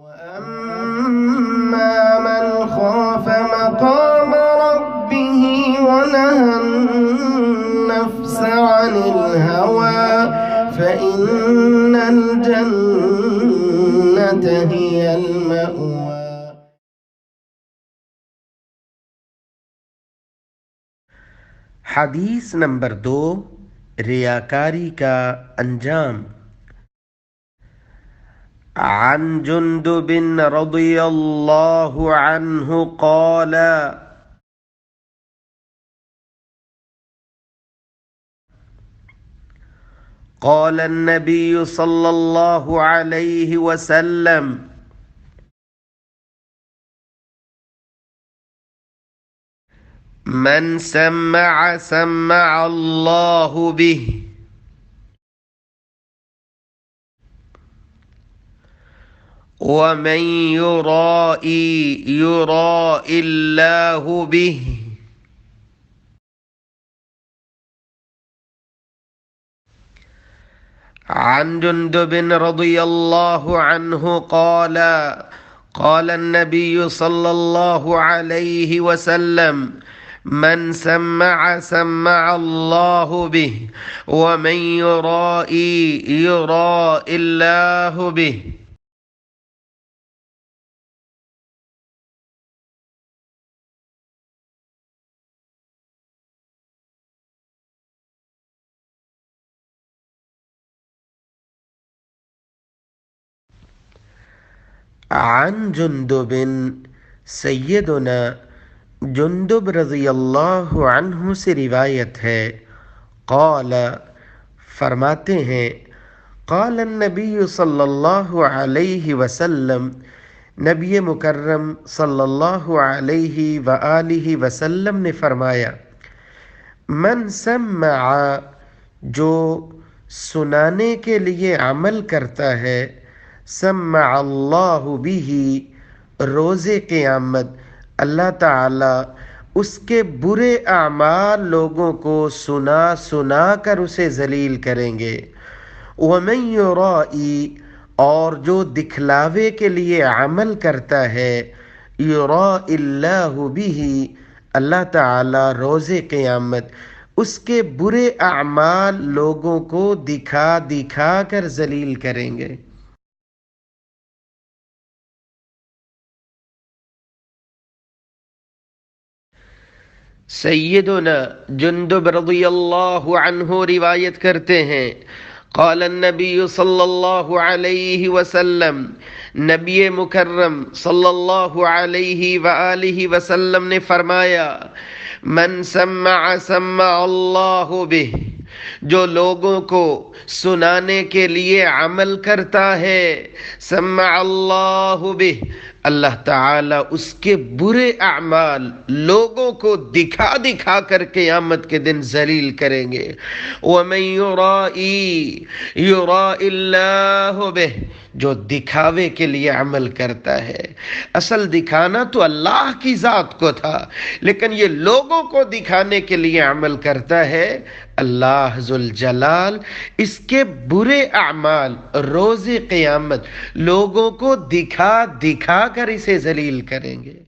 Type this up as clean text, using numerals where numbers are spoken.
وَأَمَّا مَنْ خَافَ مَقَامَ رَبِّهِ وَنَهَى النَّفْسَ عَنِ الْهَوَى فَإِنَّ الْجَنَّةَ هِيَ الْمَأْوَى۔ حدیث نمبر 2، ریاکاری کا انجام۔ عن جندب رضی اللہ عنہ قال قال النبي صلى الله عليه وسلم من سمع سمع الله به ومن يرائي يرائي الله به عن جندب رضي الله عنه قال قال النبي صلى الله عليه وسلم من سمع سمع الله به ومن يرائي يرائي الله به۔ عن جندب، سیدنا جندب رضی اللہ عنہ سے روایت ہے، قال، فرماتے ہیں، قال النبی صلی اللہ علیہ وسلم، نبی مکرم صلی اللہ علیہ وآلہ وسلم نے فرمایا، من سمع، جو سنانے کے لیے عمل کرتا ہے، سمع اللہ بہ، روز قیامت اللہ تعالی اس کے برے اعمال لوگوں کو سنا سنا کر اسے ذلیل کریں گے۔ ومن یرائی، اور جو دکھلاوے کے لیے عمل کرتا ہے، یرائی اللہ بہ، اللہ تعالی روز قیامت اس کے برے اعمال لوگوں کو دکھا دکھا کر ذلیل کریں گے۔ سیدنا جندب رضی اللہ عنہ روایت کرتے ہیں، قال النبی صلی اللہ علیہ وسلم، نبی مکرم صلی اللہ علیہ وآلہ وسلم نے فرمایا، من سمع سمع اللہ بہ، جو لوگوں کو سنانے کے لیے عمل کرتا ہے، سمع اللہ بہ، اللہ تعالی اس کے برے اعمال لوگوں کو دکھا دکھا کر قیامت کے دن ذلیل کریں گے۔ وَمَن يُرَائِي يُرَائِي اللَّهُ بِهِ، جو دکھاوے کے لیے عمل کرتا ہے، اصل دکھانا تو اللہ کی ذات کو تھا، لیکن یہ لوگوں کو دکھانے کے لیے عمل کرتا ہے، اللہ ذوالجلال اس کے برے اعمال روز قیامت لوگوں کو دکھا دکھا کر اسے ذلیل کریں گے۔